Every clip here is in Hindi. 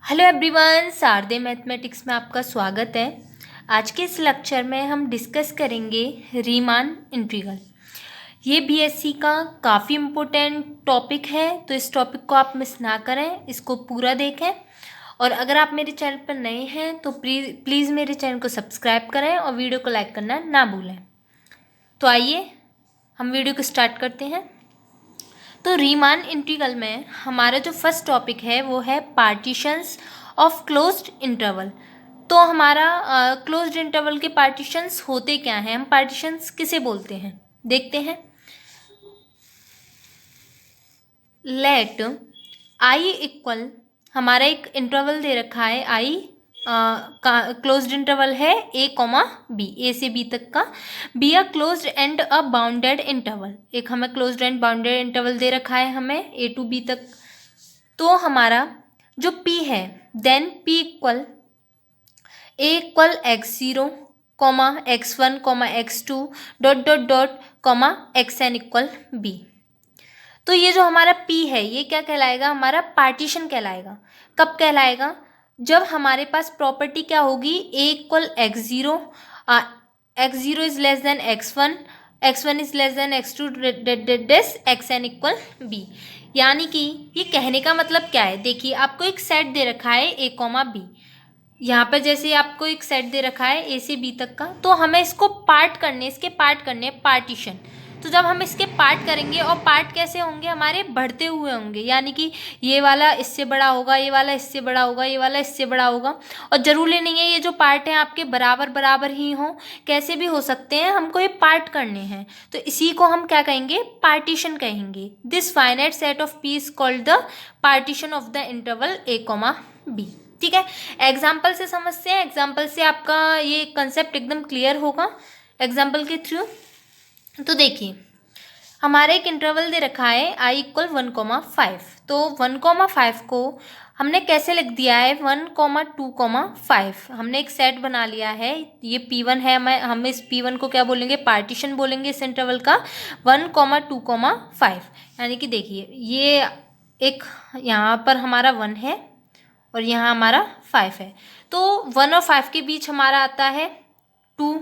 हेलो एवरीवन, शारदे मैथमेटिक्स में आपका स्वागत है। आज के इस लेक्चर में हम डिस्कस करेंगे रीमान इंटीग्रल। ये बीएससी का काफ़ी इम्पोर्टेंट टॉपिक है, तो इस टॉपिक को आप मिस ना करें, इसको पूरा देखें। और अगर आप मेरे चैनल पर नए हैं तो प्लीज़ मेरे चैनल को सब्सक्राइब करें और वीडियो को लाइक करना ना भूलें। तो आइए हम वीडियो को स्टार्ट करते हैं। तो रीमान इंटीग्रल में हमारा जो फर्स्ट टॉपिक है वो है पार्टीशंस ऑफ क्लोज्ड इंटरवल। तो हमारा क्लोज्ड इंटरवल के पार्टीशंस होते क्या हैं, हम पार्टीशंस किसे बोलते हैं देखते हैं। लेट आई इक्वल, हमारा एक इंटरवल दे रखा है आई का क्लोज्ड इंटरवल है ए कॉमा बी, ए से बी तक का। Be a closed end a bounded interval, एक हमें क्लोज्ड एंड बाउंडेड इंटरवल दे रखा है हमें ए टू बी तक। तो हमारा जो पी है, then P equal A equal x0 comma x1 comma x2 dot dot dot comma xn equal B. तो ये जो हमारा P है ये क्या कहलाएगा, हमारा पार्टीशन कहलाएगा। कब कहलाएगा, जब हमारे पास प्रॉपर्टी क्या होगी, A equal x0, x0 is less than x1, x1 is less than x2 this xn equal b। यानी कि ये कहने का मतलब क्या है, देखिए आपको एक सेट दे रखा है a कॉमा बी। यहाँ पर जैसे आपको एक सेट दे रखा है ए से बी तक का, तो हमें इसको पार्ट करने, इसके पार्ट करने पार्टीशन। तो जब हम इसके पार्ट करेंगे, और पार्ट कैसे होंगे, हमारे बढ़ते हुए होंगे, यानी कि ये वाला इससे बड़ा होगा, ये वाला इससे बड़ा होगा, ये वाला इससे बड़ा होगा। और ज़रूरी नहीं है ये जो पार्ट हैं आपके बराबर बराबर ही हों, कैसे भी हो सकते हैं, हमको ये पार्ट करने हैं। तो इसी को हम क्या कहेंगे, पार्टीशन कहेंगे। This finite set of P is called the partition of the interval A comma B. ठीक है, एग्जाम्पल से समझते हैं, एग्जाम्पल से आपका ये कंसेप्ट एकदम क्लियर होगा एग्जाम्पल के थ्रू। तो देखिए हमारे एक इंटरवल दे रखा है i इक्वल 1,5। तो 1,5 को हमने कैसे लिख दिया है, 1,2,5। हमने एक सेट बना लिया है, ये P1 है, हम इस P1 को क्या बोलेंगे, पार्टीशन बोलेंगे इस इंटरवल का, 1,2,5। यानी कि देखिए ये एक यहाँ पर हमारा 1 है और यहाँ हमारा 5 है। तो 1 और 5 के बीच हमारा आता है 2।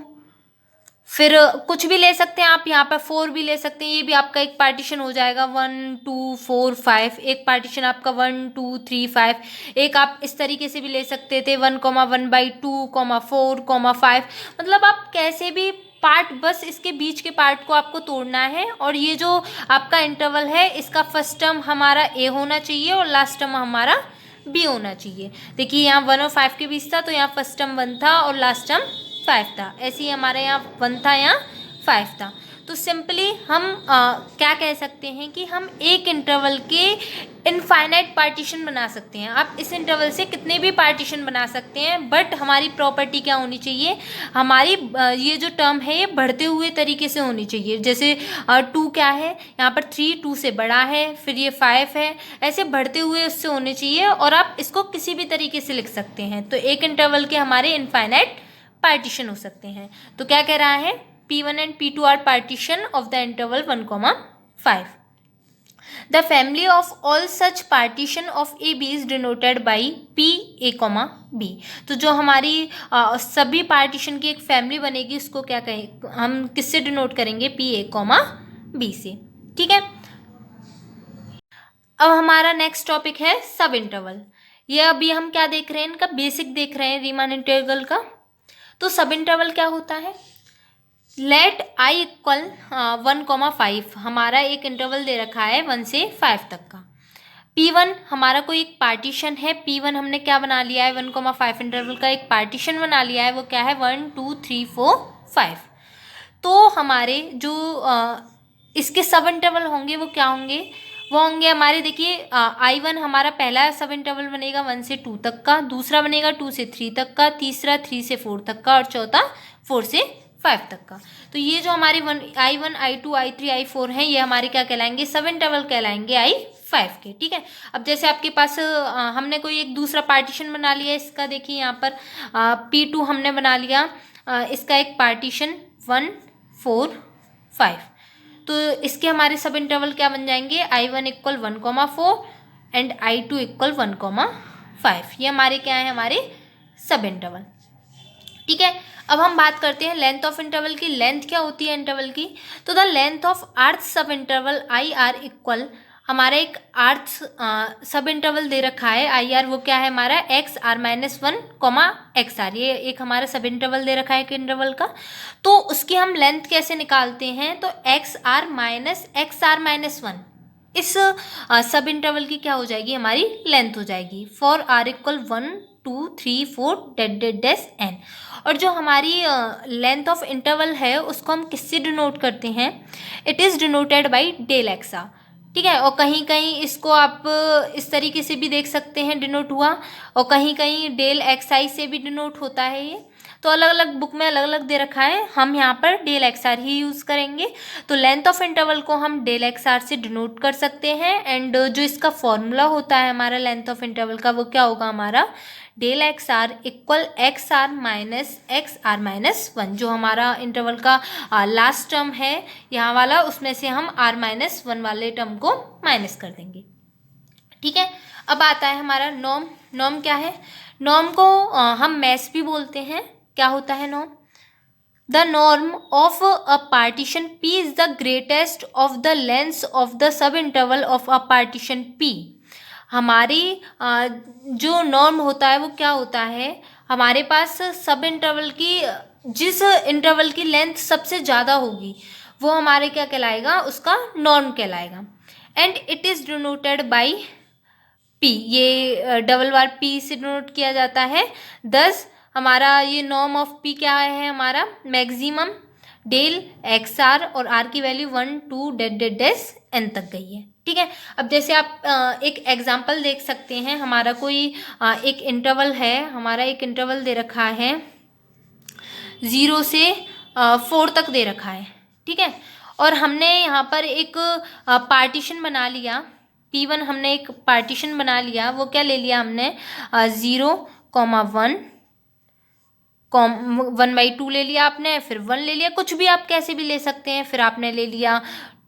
फिर कुछ भी ले सकते हैं आप, यहाँ पर 4 भी ले सकते हैं, ये भी आपका एक पार्टीशन हो जाएगा, 1 2 4 5। एक पार्टीशन आपका 1 2 3 5। एक आप इस तरीके से भी ले सकते थे, 1,1/2, 4, 5। मतलब आप कैसे भी पार्ट, बस इसके बीच के पार्ट को आपको तोड़ना है। और ये जो आपका इंटरवल है इसका फर्स्ट टर्म हमारा ए होना चाहिए और लास्ट टर्म हमारा बी होना चाहिए। देखिए यहाँ 1 और 5 के बीच था, तो यहाँ फर्स्ट टर्म 1 था और लास्ट टर्म 5 था। ऐसे ही हमारे यहाँ 1 था, यहाँ 5 था। तो सिंपली हम क्या कह सकते हैं कि हम एक इंटरवल के इनफाइनाइट पार्टीशन बना सकते हैं। आप इस इंटरवल से कितने भी पार्टीशन बना सकते हैं, बट हमारी प्रॉपर्टी क्या होनी चाहिए, हमारी ये जो टर्म है ये बढ़ते हुए तरीके से होनी चाहिए। जैसे 2 क्या है यहाँ पर, 3 2 से बड़ा है, फिर ये 5 है, ऐसे बढ़ते हुए उससे होने चाहिए। और आप इसको किसी भी तरीके से लिख सकते हैं। तो एक इंटरवल के हमारे इनफाइनाइट पार्टीशन हो सकते हैं। तो क्या कह रहा है, P1 and P2 are partition of the interval 1,5. The family of all such partition of AB is denoted by P A, B. तो जो हमारी सभी पार्टीशन की एक फैमिली बनेगी उसको क्या कहें, हम किससे डिनोट करेंगे, P A, B से। ठीक है, अब हमारा नेक्स्ट टॉपिक है सब इंटरवल। ये अभी हम क्या देख रहे हैं, इनका बेसिक देख रहे हैं रीमान इंटरवल का। तो सब इंटरवल क्या होता है, लेट i इक्वल 1,5। हमारा एक इंटरवल दे रखा है 1 से 5 तक का। P1 हमारा कोई एक पार्टीशन है, P1 हमने क्या बना लिया है, 1,5 इंटरवल का एक पार्टीशन बना लिया है, वो क्या है 1 2 3 4 5। तो हमारे जो इसके सब इंटरवल होंगे वो क्या होंगे, वो होंगे हमारे, देखिए I1 हमारा पहला सब इंटरवल बनेगा 1 से 2 तक का, दूसरा बनेगा 2 से 3 तक का, तीसरा 3 से 4 तक का, और चौथा 4 से 5 तक का। तो ये जो हमारे I1 I2 I3 I4 हैं, ये हमारे क्या कहलाएंगे, सब इंटरवल कहलाएंगे I5 के। ठीक है, अब जैसे आपके पास हमने कोई एक दूसरा पार्टीशन बना लिया इसका, देखिए यहाँ पर P2 हमने बना लिया, इसका एक पार्टीशन 1 4 5। तो इसके हमारे सब इंटरवल क्या बन जाएंगे, I1 equal 1,4 and I2 equal 1,5। 5। ये हमारे क्या है, हमारे सब इंटरवल। ठीक है, अब हम बात करते हैं लेंथ ऑफ इंटरवल की। लेंथ क्या होती है इंटरवल की? तो द लेंथ ऑफ आर्थ सब इंटरवल आई आर इक्वल, हमारा एक आर्थ सब इंटरवल दे रखा है आई आर, वो क्या है हमारा X R minus one comma X R, ये एक हमारा सब इंटरवल दे रखा है एक इंटरवल का। तो उसकी हम लेंथ कैसे निकालते हैं? तो एक्स आर माइनस वन, इस सब इंटरवल की क्या हो जाएगी, हमारी लेंथ हो जाएगी। For R equal 1 2 3 4 dot dot dash N. और जो हमारी लेंथ ऑफ इंटरवल है उसको हम किससे डिनोट करते हैं? It is denoted by del X. ठीक है, और कहीं कहीं इसको आप इस तरीके से भी देख सकते हैं डिनोट हुआ, और कहीं कहीं डेल एक्स आई से भी डिनोट होता है ये। तो अलग अलग बुक में अलग अलग दे रखा है, हम यहाँ पर डेल एक्स आर ही यूज़ करेंगे। तो लेंथ ऑफ इंटरवल को हम डेल एक्स आर से डिनोट कर सकते हैं। एंड जो इसका फॉर्मूला होता है हमारा लेंथ ऑफ इंटरवल का, वो क्या होगा हमारा? Del X R equal X R minus one. जो हमारा इंटरवल का लास्ट टर्म है यहाँ वाला, उसमें से हम आर माइनस वन वाले टर्म को माइनस कर देंगे। ठीक है, अब आता है हमारा नॉर्म। नॉर्म क्या है? नॉर्म को हम मैथ्स भी बोलते हैं। क्या होता है norm? The norm of a partition P is the greatest of the length of the sub interval of a partition P। हमारी जो नॉर्म होता है वो क्या होता है? हमारे पास सब इंटरवल की, जिस इंटरवल की लेंथ सबसे ज़्यादा होगी वो हमारे क्या कहलाएगा? उसका नॉर्म कहलाएगा। And it is denoted by P, ये डबल बार पी से डिनोट किया जाता है। दस हमारा ये नॉर्म ऑफ पी क्या है? हमारा मैक्सिमम डेल एक्स आर, और आर की वैल्यू 1 2 डेट डेट डेस एन तक गई है। ठीक है, अब जैसे आप एक एग्जांपल देख सकते हैं। हमारा कोई एक इंटरवल है, हमारा एक इंटरवल दे रखा है 0 से 4 तक दे रखा है। ठीक है, और हमने यहाँ पर एक पार्टीशन बना लिया P1, हमने एक पार्टीशन बना लिया। वो क्या ले लिया हमने? 0,1 1/2 ले लिया आपने, फिर 1 ले लिया, कुछ भी आप कैसे भी ले सकते हैं। फिर आपने ले लिया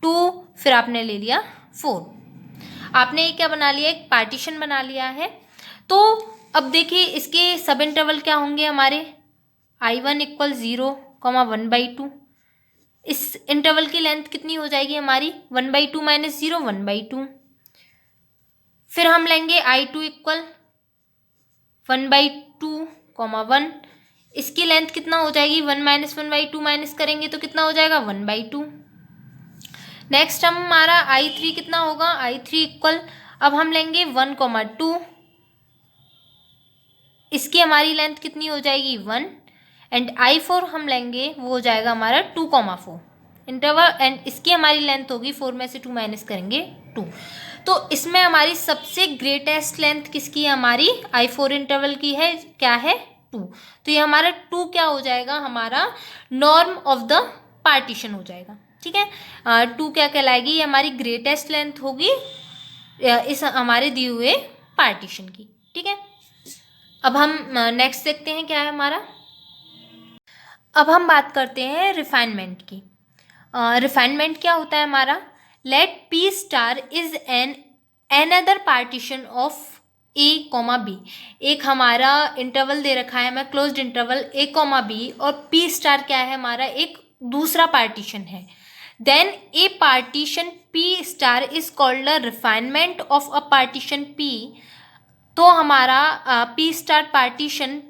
2, फिर आपने ले लिया 4। आपने ये क्या बना लिया? एक पार्टीशन बना लिया है। तो अब देखिए इसके सब इंटरवल क्या होंगे हमारे? I1 equal 0,1/2। इस इंटरवल की लेंथ कितनी हो जाएगी हमारी? 1/2 माइनस 0 1/2। फिर हम लेंगे I2 इक्वल 1/2, 1। इसकी लेंथ कितना हो जाएगी? 1 माइनस 1/2 माइनस करेंगे तो कितना हो जाएगा? 1/2। नेक्स्ट हम हमारा I3 कितना होगा? I3 इक्वल, अब हम लेंगे 1,2। इसकी हमारी लेंथ कितनी हो जाएगी? 1। एंड I4 हम लेंगे, वो हो जाएगा हमारा 2,4 इंटरवल, एंड इसकी हमारी लेंथ होगी 4 में से 2 माइनस करेंगे 2। तो इसमें हमारी सबसे ग्रेटेस्ट लेंथ किसकी है? हमारी I4 इंटरवल की है। क्या है? 2। तो ये हमारा 2 क्या हो जाएगा? हमारा नॉर्म ऑफ द पार्टीशन हो जाएगा। ठीक है, 2 क्या कहलाएगी? ये हमारी ग्रेटेस्ट लेंथ होगी इस हमारे दिए हुए पार्टीशन की। ठीक है, अब हम नेक्स्ट देखते हैं क्या है हमारा। अब हम बात करते हैं रिफाइनमेंट की। रिफाइनमेंट क्या होता है हमारा? Let P star is another partition of A, B। एक हमारा इंटरवल दे रखा है, मैं क्लोज्ड इंटरवल A, B, और P स्टार क्या है? हमारा एक दूसरा पार्टीशन है। Then a partition P star is called a refinement of a partition P। तो हमारा P स्टार पार्टीशन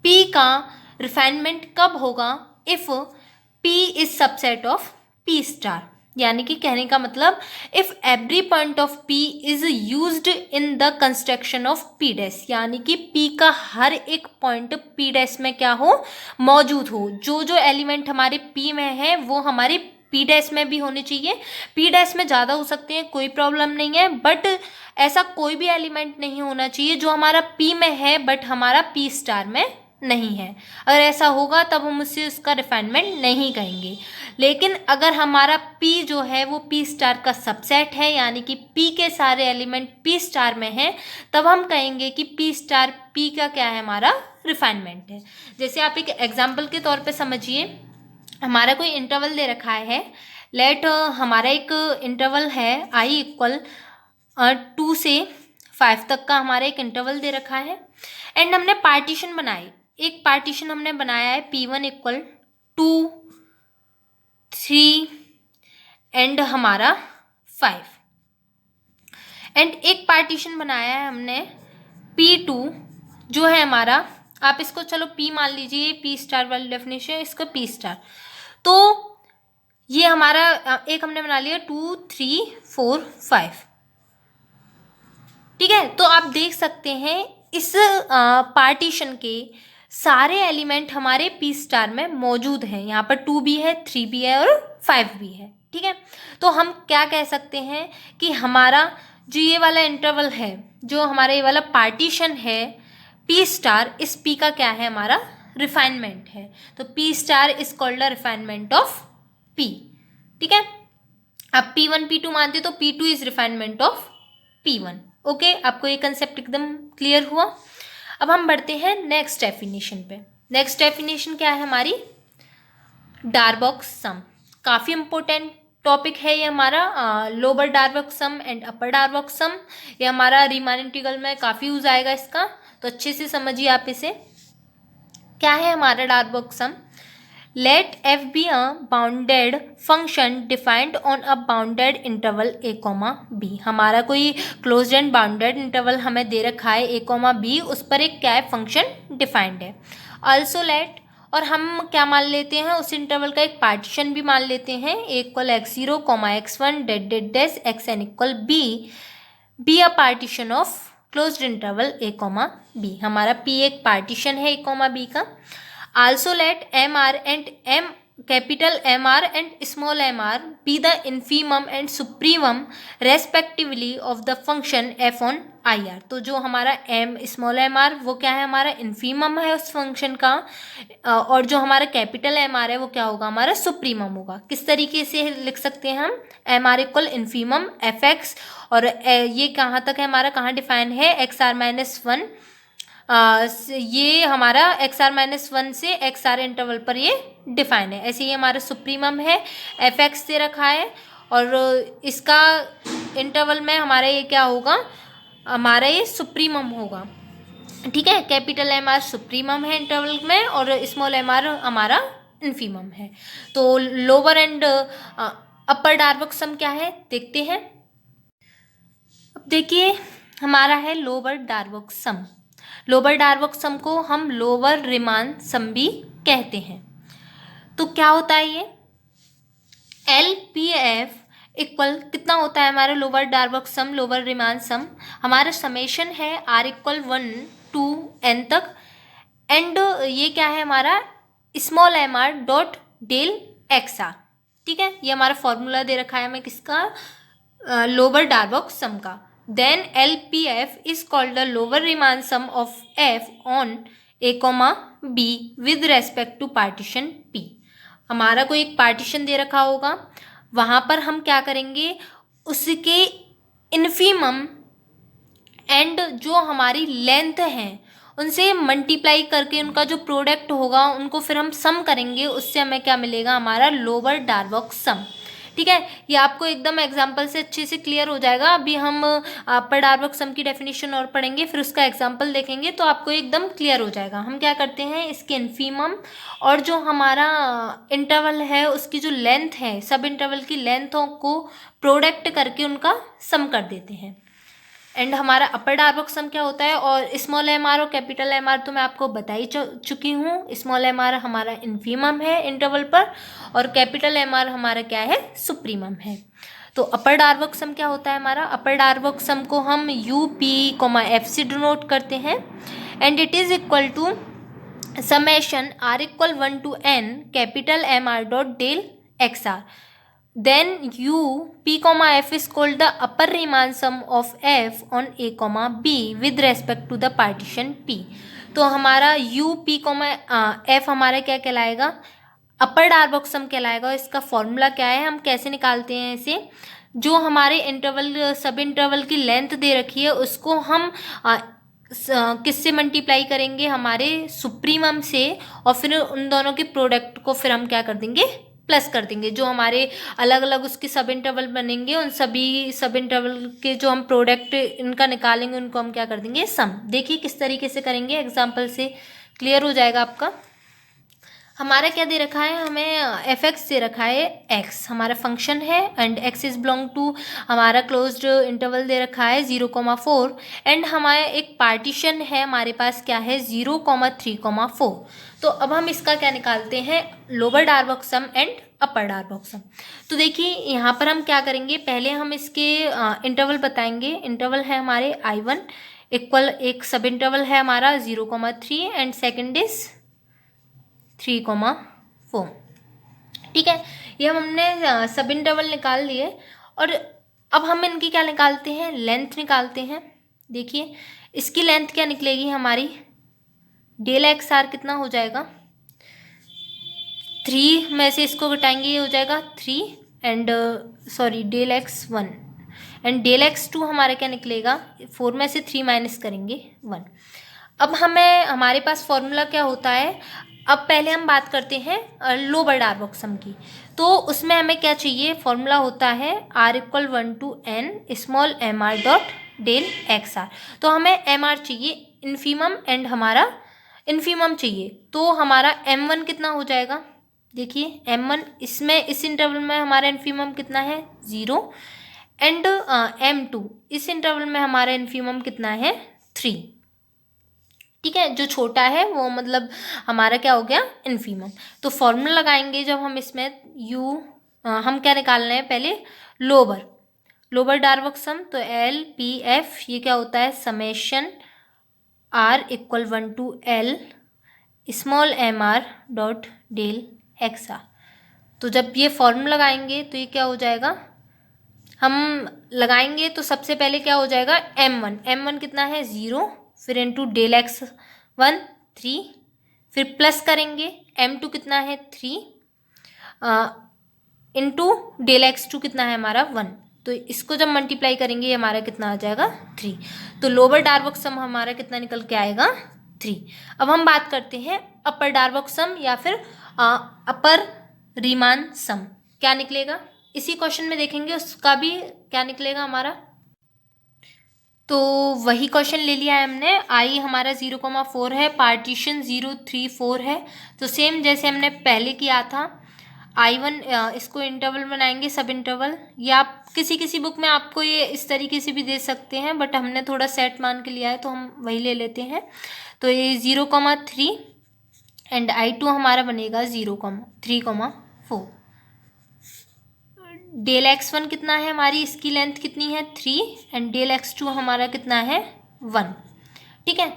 P का रिफाइनमेंट कब होगा? If P is subset of P star. यानी कि कहने का मतलब, if every point of P is used in the construction of P dash, यानी कि P का हर एक पॉइंट P डैश में क्या हो? मौजूद हो। जो जो एलिमेंट हमारे P में है वो हमारे P डैश में भी होने चाहिए। P डैश में ज़्यादा हो सकते हैं, कोई प्रॉब्लम नहीं है, बट ऐसा कोई भी एलिमेंट नहीं होना चाहिए जो हमारा P में है बट हमारा P स्टार में नहीं है। अगर ऐसा होगा तब हम उससे उसका रिफाइनमेंट नहीं कहेंगे। लेकिन अगर हमारा P जो है वो P स्टार का सबसेट है, यानी कि P के सारे एलिमेंट P स्टार में हैं, तब हम कहेंगे कि P स्टार P का क्या है? हमारा रिफाइनमेंट है। जैसे आप एक एग्जाम्पल के तौर पे समझिए, हमारा कोई इंटरवल दे रखा है। लेट हमारा एक इंटरवल है I इक्वल 2 से 5 तक का हमारा एक इंटरवल दे रखा है एंड हमने पार्टीशन बनाए, एक पार्टीशन हमने बनाया है P1 इक्वल 2 3 एंड हमारा 5 एंड एक पार्टीशन बनाया है हमने P2 जो है हमारा, आप इसको चलो P मान लीजिए, P स्टार वाली डेफिनेशन, इसका P स्टार, तो ये हमारा एक हमने बना लिया 2 3 4 5, ठीक है। तो आप देख सकते हैं इस पार्टीशन के सारे एलिमेंट हमारे P स्टार में मौजूद हैं, यहाँ पर 2 भी है, 3 भी है और 5 भी है, ठीक है। तो हम क्या कह सकते हैं कि हमारा जो ये वाला इंटरवल है, जो हमारा ये वाला पार्टीशन है P स्टार, इस P का क्या है, हमारा रिफाइनमेंट है। तो P star is called a refinement of P, ठीक है। आप P1 P2 मानते तो P2 is refinement of P1। Okay, आपको ये कंसेप्ट एकदम क्लियर हुआ। अब हम बढ़ते हैं नेक्स्ट डेफिनेशन पे। नेक्स्ट डेफिनेशन क्या है हमारी, डार्बॉक्स सम। काफ़ी इंपॉर्टेंट टॉपिक है ये हमारा, lower Darboux some and upper Darboux सम। ये हमारा रीमान इंटीग्रल में काफ़ी यूज आएगा इसका, तो अच्छे से समझिए आप इसे। क्या है हमारा Darboux sum, let f be a bounded function defined on a bounded interval a, b। हमारा कोई क्लोज्ड एंड बाउंडेड इंटरवल हमें दे रखा है a, b, उस पर एक क्या है, फंक्शन डिफाइंड है। ऑल्सो लेट, और हम क्या मान लेते हैं, उस इंटरवल का एक पार्टीशन भी मान लेते हैं, a equal x0, x1 dot dot dash xn equal b a partition of closed interval a, b। हमारा p एक पार्टीशन है a, b का। Also let MR and capital MR and small mr be the infimum and supremum respectively of the function f on IR। तो जो हमारा m स्मॉल mr वो क्या है, हमारा इन्फीमम है उस फंक्शन का, और जो हमारा कैपिटल mr है वो क्या होगा, हमारा सुप्रीमम होगा। किस तरीके से लिख सकते हैं हम, mr इक्वल इन्फीमम fx, और ये कहाँ तक है हमारा, कहाँ डिफाइन है, xr-1, ये हमारा XR-1 से XR इंटरवल पर ये डिफाइन है। ऐसे ही हमारा सुप्रीमम है, fx दे रखा है, और इसका इंटरवल में हमारा ये क्या होगा, हमारा ये सुप्रीमम होगा, ठीक है। कैपिटल MR सुप्रीमम है इंटरवल में, और स्मॉल mr हमारा इन्फीमम है। तो लोअर एंड अपर डार्बॉक्स सम क्या है देखते हैं। अब देखिए हमारा है lower Darboux sum. Lower Darboux सम को हम लोअर रीमान सम भी कहते हैं। तो क्या होता है ये, LPF इक्वल कितना होता है हमारा lower Darboux sum, lower Riemann sum, हमारा समेशन है R इक्वल 1 to n तक, एंड ये क्या है हमारा small mr dot del XR, ठीक है। ये हमारा फॉर्मूला दे रखा है हमें किसका, लोअर डार्बॉक्स सम का। Then LPF is called the lower Riemann sum of f on a, b with respect to partition P। हमारा कोई एक पार्टीशन दे रखा होगा, वहाँ पर हम क्या करेंगे, उसके इन्फीमम एंड जो हमारी लेंथ है उनसे मल्टीप्लाई करके उनका जो प्रोडक्ट होगा उनको फिर हम सम करेंगे, उससे हमें क्या मिलेगा, हमारा लोअर डार्बॉक्स सम, ठीक है। ये आपको एकदम एग्जाम्पल से अच्छे से क्लियर हो जाएगा। अभी हम अपर डार्बॉक्स सम की डेफिनेशन और पढ़ेंगे, फिर उसका एग्जाम्पल देखेंगे, तो आपको एकदम क्लियर हो जाएगा। हम क्या करते हैं, इसके इन्फीमम और जो हमारा इंटरवल है उसकी जो लेंथ है, सब इंटरवल की लेंथों को प्रोडक्ट करके उनका सम कर देते हैं। एंड हमारा अपर डार्बॉक्स सम क्या होता है, और स्मॉल mr और कैपिटल mr तो मैं आपको बता ही चुकी हूँ। स्मॉल mr हमारा इन्फीमम है इंटरवल पर, और कैपिटल mr हमारा क्या है, सुप्रीमम है। तो अपर डार्बॉक्स सम क्या होता है हमारा, अपर डार्बॉक्स सम को हम UP, F से डिनोट करते हैं, and it is equal to summation R equal 1 to n capital mr dot del XR। Then P, F is called the upper Riemann sum of f on a, b with respect to the partition P। तो हमारा P, F हमारा क्या कहलाएगा, अपर डार्बॉक्स सम कहलाएगा। इसका फॉर्मूला क्या है, हम कैसे निकालते हैं इसे, जो हमारे इंटरवल सब इंटरवल की लेंथ दे रखी है उसको हम किससे मल्टीप्लाई करेंगे, हमारे सुप्रीमम से, और फिर उन दोनों के प्रोडक्ट को फिर हम क्या कर देंगे, प्लस कर देंगे। जो हमारे अलग अलग उसके सब इंटरवल बनेंगे, उन सभी सब इंटरवल के जो हम प्रोडक्ट इनका निकालेंगे उनको हम क्या कर देंगे, सम। देखिए किस तरीके से करेंगे, एग्जाम्पल से क्लियर हो जाएगा आपका। हमारा क्या दे रखा है, हमें एफ एक्स दे रखा है, एक्स हमारा फंक्शन है and X is belong to हमारा क्लोज्ड इंटरवल दे रखा है 0,4 एंड हमारा एक पार्टीशन है हमारे पास क्या है 0,3,4। तो अब हम इसका क्या निकालते हैं, lower Darboux some and upper Darboux सम। तो देखिए यहाँ पर हम क्या करेंगे, पहले हम इसके इंटरवल बताएंगे। इंटरवल है हमारे I1 इक्वल, एक सब इंटरवल है हमारा 0,3 एंड सेकेंड इज 3,4। ठीक है, ये हमने सब इंटरवल निकाल लिए और अब हम इनकी क्या निकालते हैं, लेंथ निकालते हैं। देखिए इसकी लेंथ क्या निकलेगी हमारी, डेल एक्स आर कितना हो जाएगा, 3 में से इसको घटाएंगे ये हो जाएगा 3 and sorry del X 1 and del X 2 हमारा क्या निकलेगा, 4 में से 3 माइनस करेंगे 1। अब हमें हमारे पास फॉर्मूला क्या होता है, अब पहले हम बात करते हैं लोअर डार्बॉक्स सम की। तो उसमें हमें क्या चाहिए, फॉर्मूला होता है R equal 1 to n small M R dot del X R. तो हमें एम आर चाहिए इन्फीमम एंड हमारा इन्फीमम चाहिए, तो हमारा m1 कितना हो जाएगा, देखिए m1 इसमें इस इंटरवल में हमारा इन्फीमम कितना है 0 एंड m2 इस इंटरवल में हमारा इन्फीमम कितना है 3। ठीक है, जो छोटा है वो मतलब हमारा क्या हो गया, इन्फीमम। तो फॉर्मूला लगाएंगे जब हम इसमें हम क्या निकालना है पहले, लोअर डार्बॉक्स सम। तो LPF ये क्या होता है, summation R equal 1 to L small M R dot del X R. तो जब ये फॉर्मूला लगाएंगे तो ये क्या हो जाएगा, हम लगाएंगे तो सबसे पहले क्या हो जाएगा, m1 कितना है 0, फिर इंटू डेल एक्स 1 3, फिर प्लस करेंगे m2 कितना है 3 इंटू डेल एक्स 2 कितना है हमारा 1। तो इसको जब मल्टीप्लाई करेंगे ये हमारा कितना आ जाएगा 3। तो लोअर डार्बॉक्स सम हमारा कितना निकल के आएगा 3। अब हम बात करते हैं अपर डार्बॉक्स सम या फिर अपर रीमान सम, क्या निकलेगा इसी क्वेश्चन में देखेंगे, उसका भी क्या निकलेगा हमारा। तो वही क्वेश्चन ले लिया है हमने, आई हमारा 0,4 है, पार्टीशन 0,3,4 है। तो सेम जैसे हमने पहले किया था, I1 इसको इंटरवल बनाएंगे सब इंटरवल, या आप किसी बुक में आपको ये इस तरीके से भी दे सकते हैं, बट हमने थोड़ा सेट मान के लिया है तो हम वही ले लेते हैं। तो ये 0,3 एंड I2 हमारा बनेगा 0,3,4। डेल x1 कितना है हमारी, इसकी लेंथ कितनी है 3 एंड डेल x2 हमारा कितना है 1। ठीक है,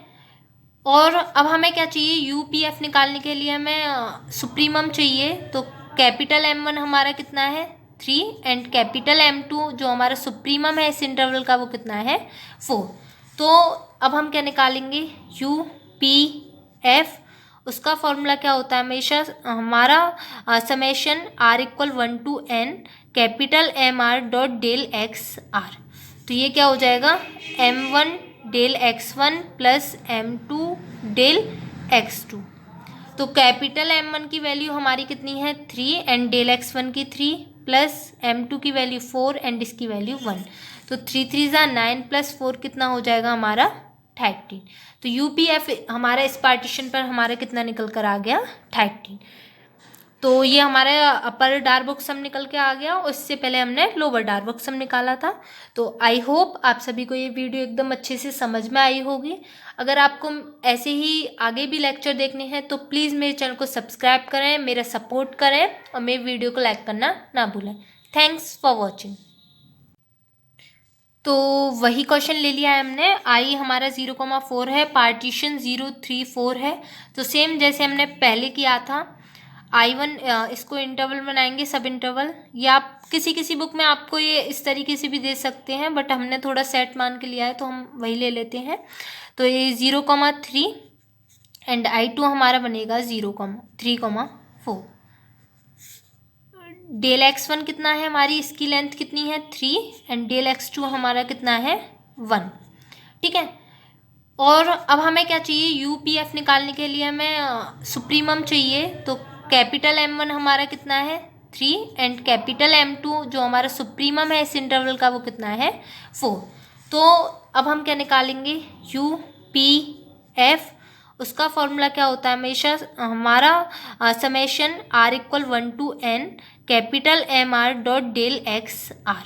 और अब हमें क्या चाहिए, UPF निकालने के लिए हमें सुप्रीमम चाहिए। तो कैपिटल M1 हमारा कितना है 3 एंड कैपिटल M2 जो हमारा सुप्रीमम है इस इंटरवल का वो कितना है 4। तो अब हम क्या निकालेंगे, UPF, उसका फॉर्मूला क्या होता है हमेशा हमारा summation R equal 1 to n capital M R dot del X R. तो ये क्या हो जाएगा, m1 del x1 plus m2 del x2। तो कैपिटल M1 की वैल्यू हमारी कितनी है 3 एंड डेल x1 की 3 प्लस m2 की वैल्यू 4 एंड इसकी वैल्यू 1। तो 3 3 ज़ा 9 प्लस 4 कितना हो जाएगा हमारा 13। तो UPF हमारा इस पार्टीशन पर हमारा कितना निकल कर आ गया 13। तो ये हमारा अपर डार्बॉक्स सम निकल के आ गया, और इससे पहले हमने लोअर डार्बॉक्स सम निकाला था। तो आई होप आप सभी को ये वीडियो एकदम अच्छे से समझ में आई होगी। अगर आपको ऐसे ही आगे भी लेक्चर देखने हैं तो प्लीज़ मेरे चैनल को सब्सक्राइब करें, मेरा सपोर्ट करें और मेरे वीडियो को लाइक करना ना भूलें। Thanks for watching. तो वही क्वेश्चन ले लिया है हमने, आई हमारा 0,4 है, पार्टीशन 0,3,4 है। तो सेम जैसे हमने पहले किया था, I1 इसको इंटरवल बनाएंगे सब इंटरवल, या आप किसी बुक में आपको ये इस तरीके से भी दे सकते हैं, बट हमने थोड़ा सेट मान के लिया है तो हम वही ले लेते हैं। तो ये 0,3 एंड I2 हमारा बनेगा 0,3,4। डेल x1 कितना है हमारी, इसकी लेंथ कितनी है 3 एंड डेल x2 हमारा कितना है 1। ठीक है, और अब हमें क्या चाहिए, UPF निकालने के लिए हमें सुप्रीमम चाहिए। तो कैपिटल M1 हमारा कितना है 3 एंड कैपिटल M2 जो हमारा सुप्रीमम है इस इंटरवल का वो कितना है 4। तो अब हम क्या निकालेंगे UPF, उसका फॉर्मूला क्या होता है हमेशा हमारा summation R equal 1 to N capital MR dot del XR।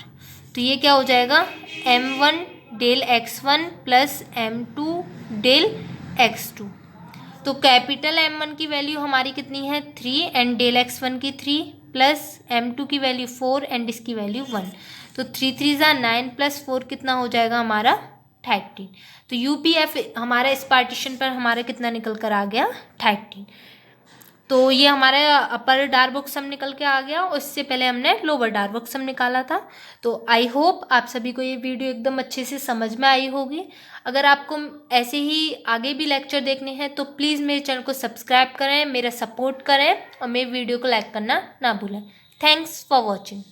तो ये क्या हो जाएगा M1 del X1 plus M2 del X2। तो कैपिटल M1 की वैल्यू हमारी कितनी है 3 एंड डेल X1 की 3 प्लस M2 की वैल्यू 4 एंड इसकी वैल्यू 1। तो 3 3 9 प्लस 4 कितना हो जाएगा हमारा 13। तो UPF हमारा इस पार्टीशन पर हमारा कितना निकल कर आ गया 13। तो ये हमारा अपर डार्बोक सम निकल के आ गया और इससे पहले हमने लोअर डार्बोक सम निकाला था। तो आई होप आप सभी को ये वीडियो एकदम अच्छे से समझ में आई होगी। अगर आपको ऐसे ही आगे भी लेक्चर देखने हैं तो प्लीज़ मेरे चैनल को सब्सक्राइब करें, मेरा सपोर्ट करें और मेरे वीडियो को लाइक करना ना भूलें। Thanks for watching.